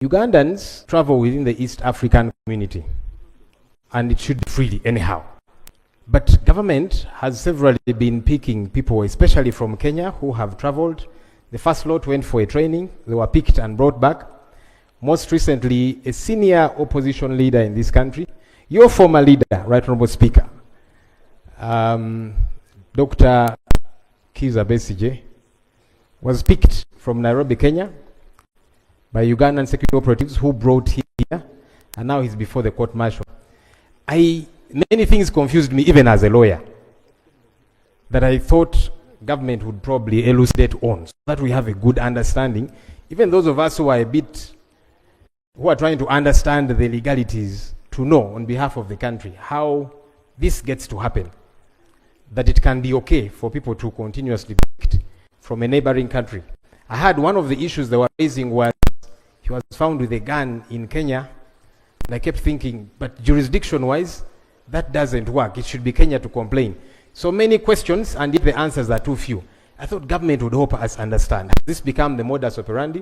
Ugandans travel within the East African community, and it should be freely anyhow. But government has severally been picking people, especially from Kenya, who have traveled. The first lot went for a training. They were picked and brought back. Most recently, a senior opposition leader in this country, your former leader, Right Honorable Speaker, Dr. Kizza Besigye, was picked from Nairobi, Kenya, by Ugandan security operatives who brought him here, and now he's before the court martial. Many things confused me, even as a lawyer, that I thought government would probably elucidate on, so that we have a good understanding. Even those of us who are trying to understand the legalities, to know on behalf of the country how this gets to happen, that it can be okay for people to continuously be picked from a neighboring country. I had one of the issues they were raising was he was found with a gun in Kenya, and I kept thinking, but jurisdiction-wise, that doesn't work. It should be Kenya to complain. So many questions, and if the answers are too few. I thought government would help us understand. Has this become the modus operandi?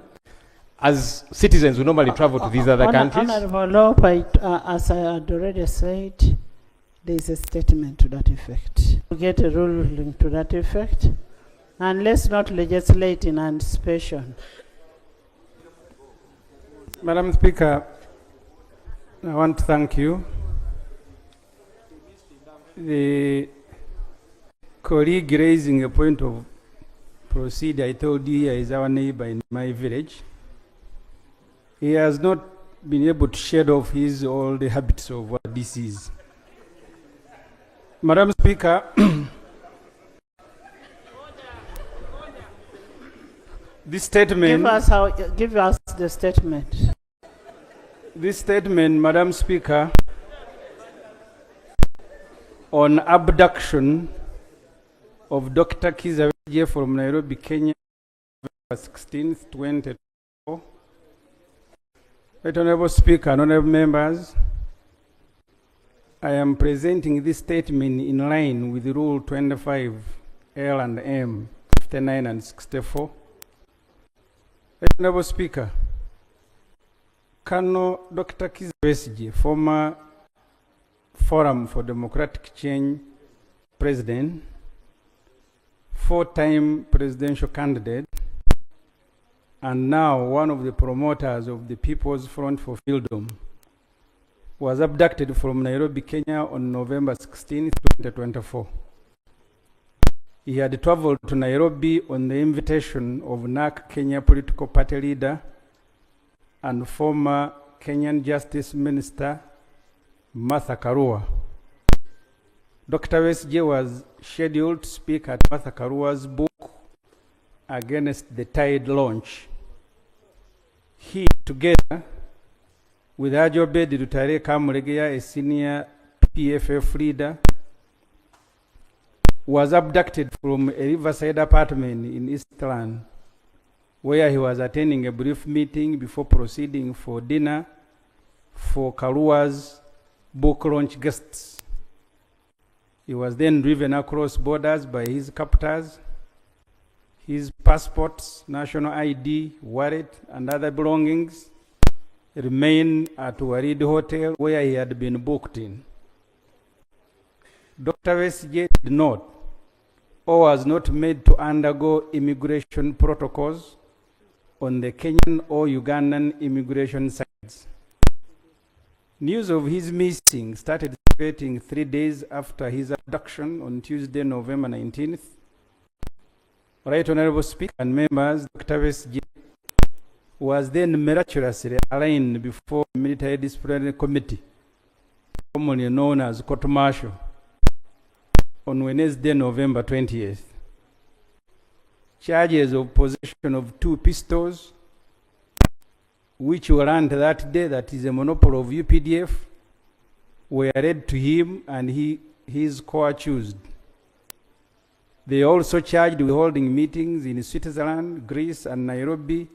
As citizens who normally travel to these other countries? Honorable Law, as I had already said, there is a statement to that effect. We get a ruling to that effect, and let's not legislate in anticipation. Madam Speaker, I want to thank you. The colleague raising a point of procedure, I told you he is our neighbor in my village. He has not been able to shed off his all the habits of what this is. Madam Speaker, this statement... Give us the statement. This statement, Madam Speaker, on abduction of Dr. Kizza Besigye from Nairobi, Kenya, November 16th, 2024. Right Honorable Speaker and Honorable Members, I am presenting this statement in line with Rule 25 L and M 59 and 64. Right Honorable Speaker, Colonel Dr. Kizza Besigye, former Forum for Democratic Change President, four-time presidential candidate, and now one of the promoters of the People's Front for Freedom, was abducted from Nairobi, Kenya on November 16, 2024. He had traveled to Nairobi on the invitation of NARC Kenya political party leader and former Kenyan Justice Minister Martha Karua. Dr. Besigye was scheduled to speak at Martha Karua's book Against the Tide launch. He, together with Ajobe Dirutare Kamuregeya, a senior PFF leader, was abducted from a riverside apartment in Eastland, where he was attending a brief meeting before proceeding for dinner for Karua's book launch guests. He was then driven across borders by his captors. His passports, national ID, wallet, and other belongings remained at Warid Hotel, where he had been booked in. Dr. Besigye did not, or was not made to undergo immigration protocols on the Kenyan or Ugandan immigration sites. News of his missing started circulating 3 days after his abduction on Tuesday, November 19th. Right Honorable Speaker and members, Dr. Besigye was then miraculously arraigned before the Military Disciplinary Committee, commonly known as court martial, on Wednesday, November 20th. Charges of possession of 2 pistols, which were learned that day that is a monopoly of UPDF, were read to him and he is co-accused. They also charged with holding meetings in Switzerland, Greece, and Nairobi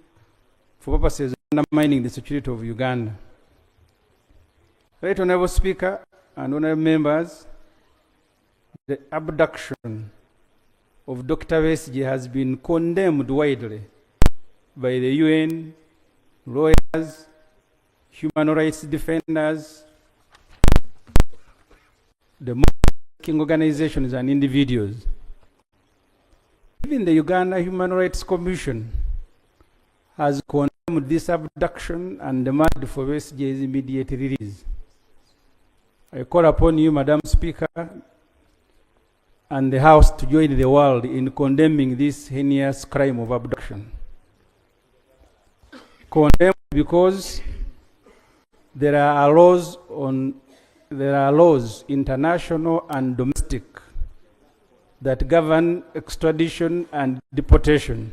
for purposes of undermining the security of Uganda. Right Honorable Speaker and Honorable Members, the abduction of Dr. Besigye has been condemned widely by the UN, lawyers, human rights defenders, the organizations and individuals. Even the Uganda Human Rights Commission has condemned this abduction and demanded for Besigye's immediate release. I call upon you, Madam Speaker, and the House to join the world in condemning this heinous crime of abduction. Condemned because there are laws, international and domestic, that govern extradition and deportation.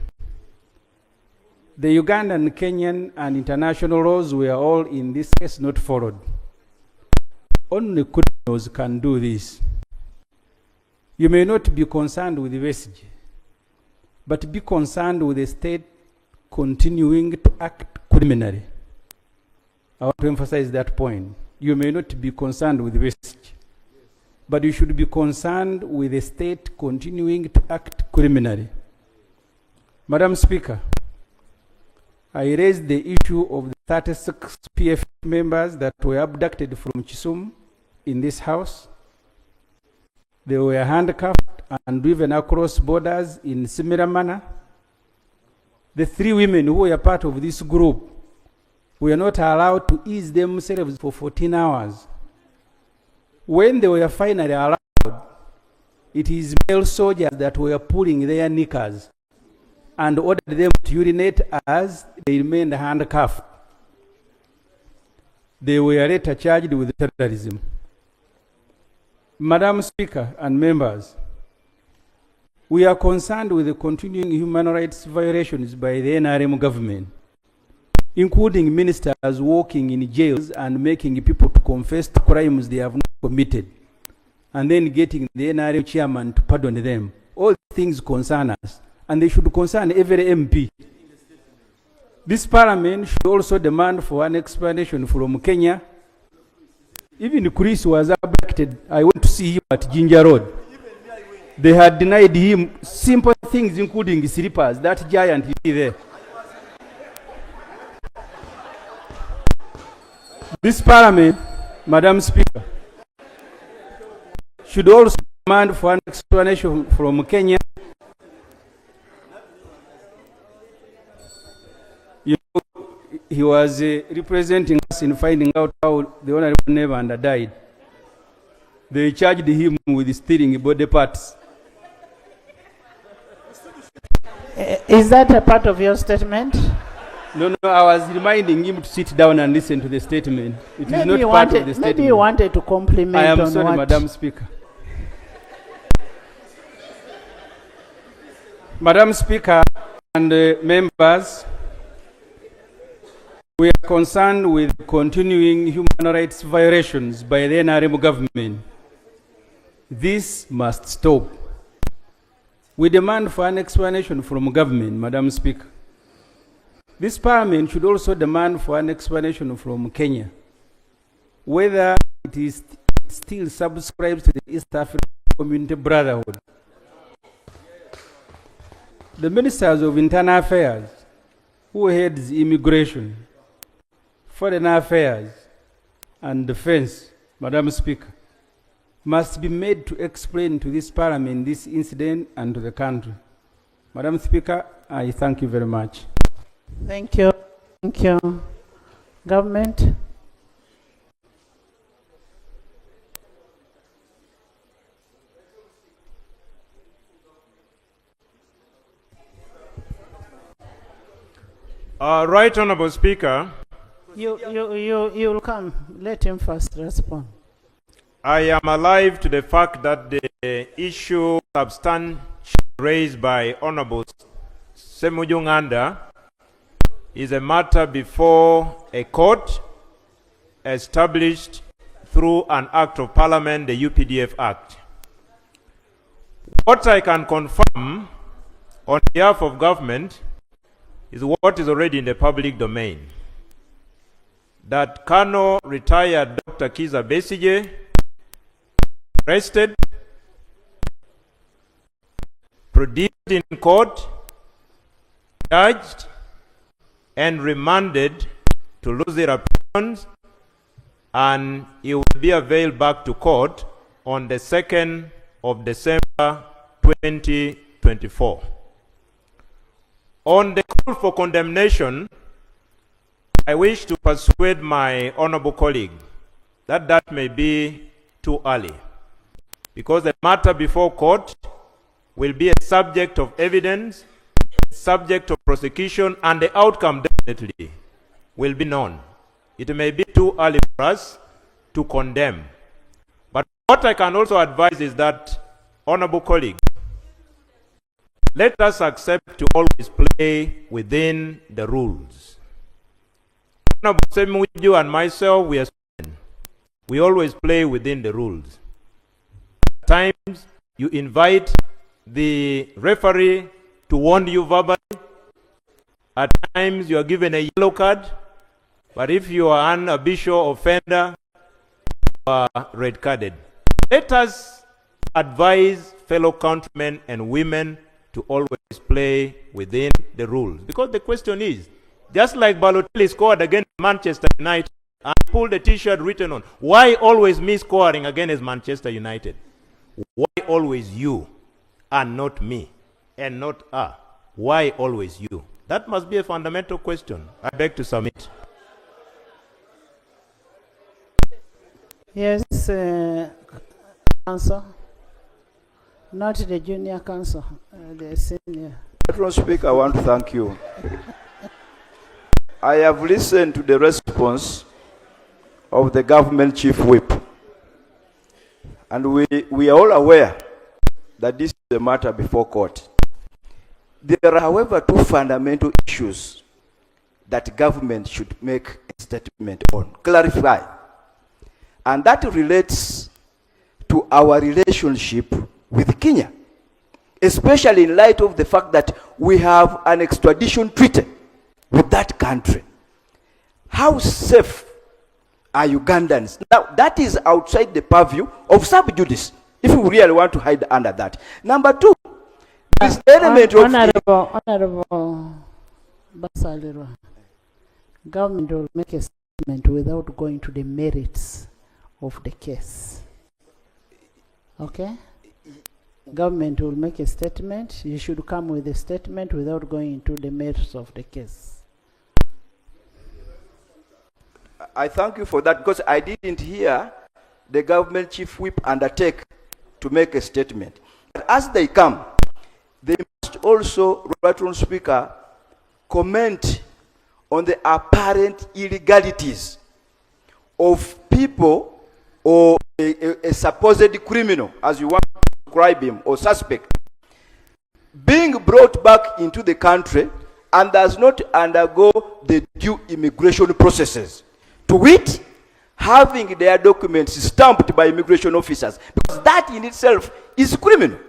The Ugandan, Kenyan, and international laws were all in this case not followed. Only criminals can do this. You may not be concerned with the Besigye, but be concerned with the state continuing to act criminally. I want to emphasize that point. You may not be concerned with the Besigye, but you should be concerned with the state continuing to act criminally. Madam Speaker, I raised the issue of the 36 PF members that were abducted from Kisumu in this House. They were handcuffed and driven across borders in similar manner. The 3 women who were part of this group were not allowed to ease themselves for 14 hours. When they were finally allowed, it is male soldiers that were pulling their knickers and ordered them to urinate as they remained handcuffed. They were later charged with terrorism. Madam Speaker and members, we are concerned with the continuing human rights violations by the NRM government, including ministers working in jails and making people to confess to crimes they have not committed, and then getting the NRM chairman to pardon them. All things concern us, and they should concern every MP. This parliament should also demand for an explanation from Kenya. Even Chris was abducted. I went to see him at Ginger Road. They had denied him simple things, including slippers. That giant you see there. This parliament, Madam Speaker, should also demand for an explanation from Kenya. You know, he was representing us in finding out how the Honorable Nevanda died. They charged him with stealing body parts. Is that a part of your statement? No, I was reminding him to sit down and listen to the statement. It is not part of the statement. Maybe you wanted to compliment on what? I am sorry, Madam Speaker. Madam Speaker and members, we are concerned with continuing human rights violations by the NRM government. This must stop. We demand for an explanation from government, Madam Speaker. This parliament should also demand for an explanation from Kenya, whether it is still subscribes to the East African Community Brotherhood. The ministers of internal affairs, who heads immigration, foreign affairs, and defense, Madam Speaker, must be made to explain to this parliament this incident and to the country. Madam Speaker, I thank you very much. Thank you. Thank you. Government. Right Honorable Speaker. You'll come. Let him first respond. I am alive to the fact that the issue substantially raised by Honorable Semujunganda is a matter before a court established through an act of parliament, the UPDF Act. What I can confirm on behalf of government is what is already in the public domain. That Colonel retired Dr. Kizza Besigye arrested, produced in court, judged, and remanded to Luzira questions, and he will be availed back to court on the 2nd of December 2024. On the call for condemnation, I wish to persuade my honorable colleague that that may be too early, because the matter before court will be a subject of evidence, subject of prosecution, and the outcome definitely will be known. It may be too early for us to condemn. But what I can also advise is that, honorable colleague, let us accept to always play within the rules. Honorable Semujju and myself, we are students. We always play within the rules. At times, you invite the referee to warn you verbally. At times, you are given a yellow card. But if you are an habitual offender, you are red carded. Let us advise fellow countrymen and women to always play within the rules. Because the question is, just like Balotelli scored against Manchester United and pulled a t-shirt written on, why always me scoring against Manchester United? Why always you and not me and not her? Why always you? That must be a fundamental question. I beg to submit. Yes, counsel. Not the junior counsel, the senior. Mr. Speaker, I want to thank you. I have listened to the response of the government chief whip, and we are all aware that this is a matter before court. There are, however, two fundamental issues that government should make a statement on, clarify, and that relates to our relationship with Kenya, especially in light of the fact that we have an extradition treaty with that country. How safe are Ugandans? Now, that is outside the purview of sub judice, if we really want to hide under that. Number two, this element of... Honorable Basalirwa, government will make a statement without going to the merits of the case. Okay? Government will make a statement. You should come with a statement without going into the merits of the case. I thank you for that, because I didn't hear the government chief whip undertake to make a statement. But as they come, they must also, Honorable Speaker, comment on the apparent illegalities of people or a supposed criminal, as you want to describe him, or suspect, being brought back into the country and does not undergo the due immigration processes. To wit, having their documents stamped by immigration officers, because that in itself is criminal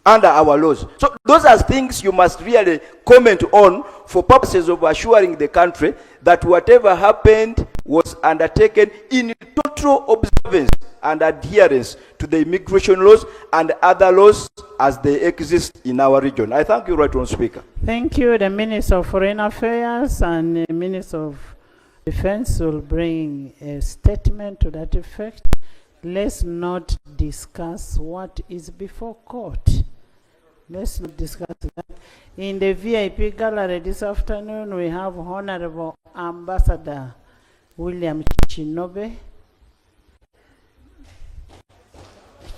under our laws. So those are things you must really comment on for purposes of assuring the country that whatever happened was undertaken in total observance and adherence to the immigration laws and other laws as they exist in our region. I thank you, Right Honourable Speaker. Thank you. The Minister of Foreign Affairs and the Minister of Defense will bring a statement to that effect. Let's not discuss what is before court. Let's not discuss that. In the VIP gallery this afternoon, we have Honorable Ambassador William Chinobe.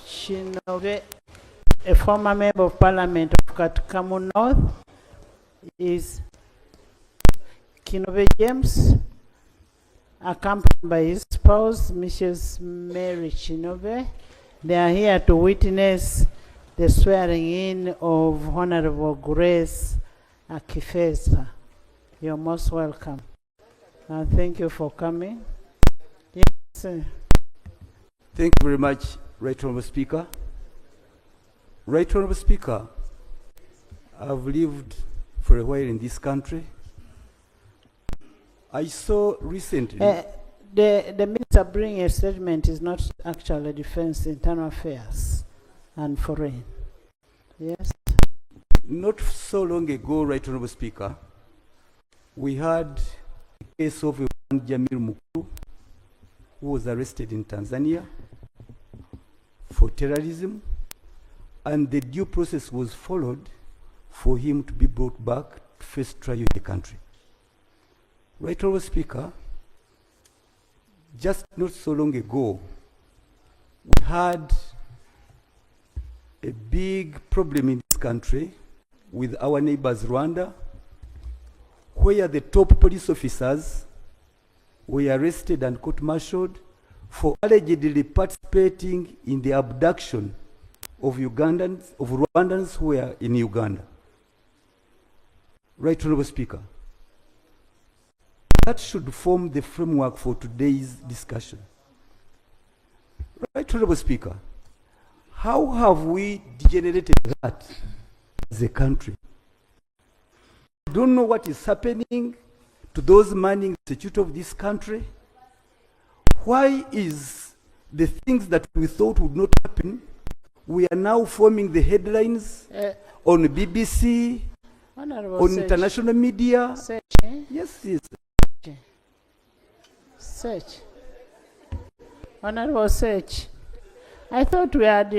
Chinobe, a former member of Parliament of Katukamu North, is Kinobe James, accompanied by his spouse, Mrs. Mary Chinobe. They are here to witness the swearing in of Honorable Grace Akifesa. You're most welcome. And thank you for coming. Yes, sir. Thank you very much, Right Honourable Speaker. Right Honourable Speaker, I've lived for a while in this country. I saw recently... the minister bringing a statement is not actually defense, internal affairs and foreign. Yes? Not so long ago, Right Honourable Speaker, we had the case of one Jamil Mukuru, who was arrested in Tanzania for terrorism, and the due process was followed for him to be brought back to face trial in the country. Right, Honourable Speaker, just not so long ago, we had a big problem in this country with our neighbors Rwanda, where the top police officers were arrested and court-martialed for allegedly participating in the abduction of Rwandans who were in Uganda. Right, Honourable Speaker. That should form the framework for today's discussion. Right, Honourable Speaker. How have we degenerated that as a country? I don't know what is happening to those manning the statute of this country. Why is the things that we thought would not happen, we are now forming the headlines on BBC, on international media? Search, Yes, yes. Search. Honorable Search. I thought we had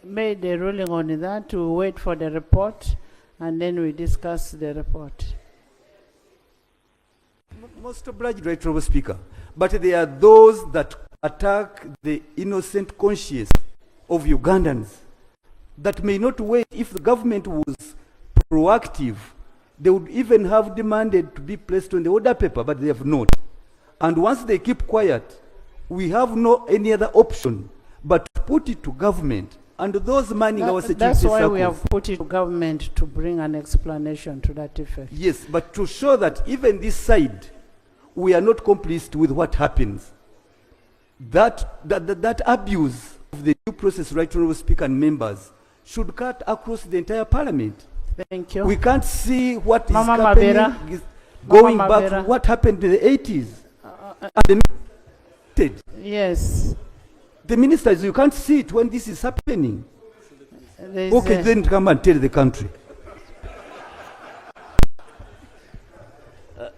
made a ruling on that to wait for the report and then we discuss the report. Most obliged, Right, Honourable Speaker. But there are those that attack the innocent conscience of Ugandans that may not wait. If the government was proactive, they would even have demanded to be placed on the order paper, but they have not. And once they keep quiet, we have no any other option but to put it to government and those manning our security That's why circles. we have put it to government to bring an explanation to that effect. Yes, but to show that even this side, we are not complicit with what happens. That abuse of the due process, Right, Honourable Speaker and members, should cut across the entire parliament. Thank you. We can't see what Mama is happening, Mavera. is going Mama back Mavera. to what happened in the 80s. And Yes. the ministers, you can't see it when this is happening. There's Okay, then come and tell the country.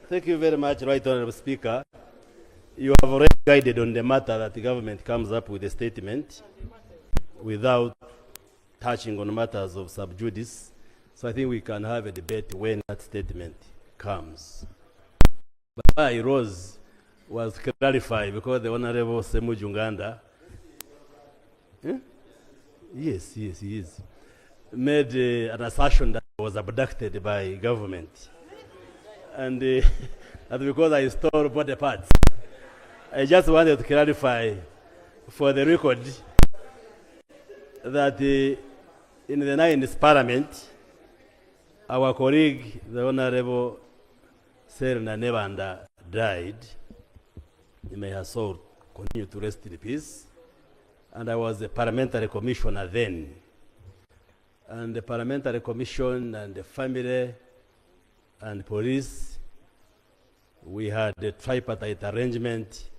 Thank you very much, Right Honourable Speaker. You have already guided on the matter that the government comes up with a statement without touching on matters of sub judice. So I think we can have a debate when that statement comes. But why I rose was clarified because the Honourable Uganda, yes, he is, made an assertion that I was abducted by government. And that's because I stole body parts. I just wanted to clarify for the record that in the 9th Parliament, our colleague, the Honourable Serena Nebanda, died. May her soul continue to rest in peace. And I was a parliamentary commissioner then. And the parliamentary commission and the family and police, we had a tripartite arrangement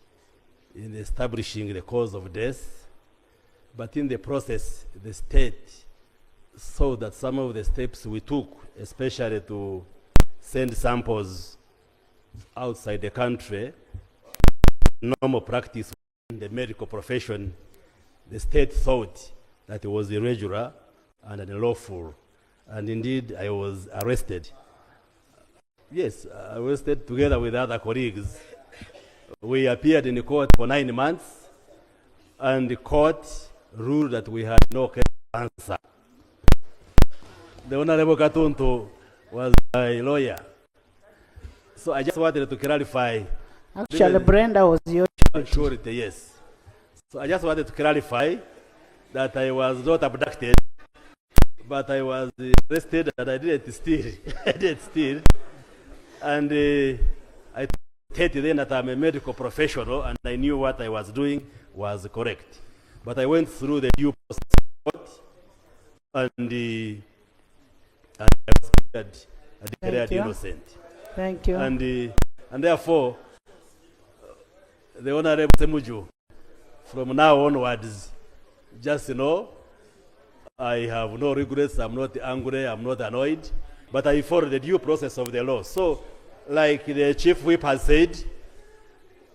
in establishing the cause of death. But in the process, the state saw that some of the steps we took, especially to send samples outside the country, normal practice in the medical profession, the state thought that it was irregular and unlawful. And indeed, I was arrested. Yes, arrested together with other colleagues. We appeared in the court for 9 months, and the court ruled that we had no case to answer. The Honourable Katuntu was my lawyer. So I just wanted to clarify. Actually, Brenda was your Surety, yes. So I just wanted to clarify that I was not abducted, but I was arrested and I didn't steal. I didn't steal. And I stated then that I'm a medical professional and I knew what I was doing was correct. But I went through the due process and I was declared innocent. Thank you. And therefore, the Honourable Semuju, from now onwards, just know, I have no regrets, I'm not angry, I'm not annoyed, but I follow the due process of the law. So like the Chief Whip has said,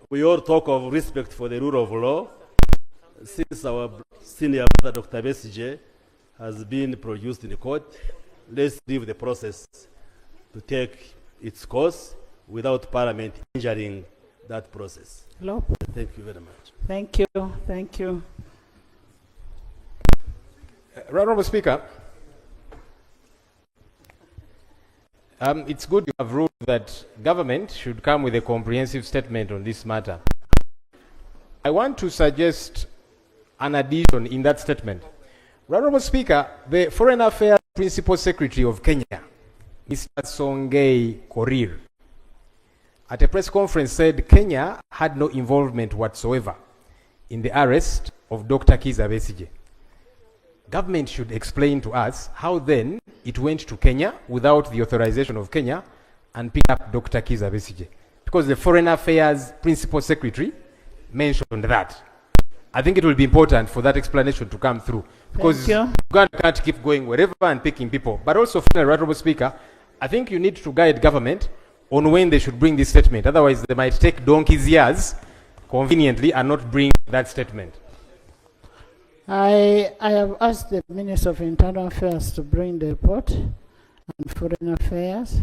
we all talk of respect for the rule of law. Since our senior brother, Dr. Besigye, has been produced in the court, let's leave the process to take its course without Parliament injuring that process. Hello. Thank you very much. Thank you. Thank you. Honourable Speaker, it's good you have ruled that government should come with a comprehensive statement on this matter. I want to suggest an addition in that statement. Honourable Speaker, the Foreign Affairs Principal Secretary of Kenya, Mr. Songei Korir, at a press conference said Kenya had no involvement whatsoever in the arrest of Dr. Kizza Besigye. Government should explain to us how then it went to Kenya without the authorization of Kenya and pick up Dr. Kizza Besigye. Because the Foreign Affairs Principal Secretary mentioned that. I think it will be important for that explanation to come through. Because Uganda can't keep going wherever and picking people. But also, finally, Honourable Speaker, I think you need to guide government on when they should bring this statement. Otherwise, they might take donkey's years conveniently and not bring that statement. I have asked the Minister of Internal Affairs to bring the report and Foreign Affairs.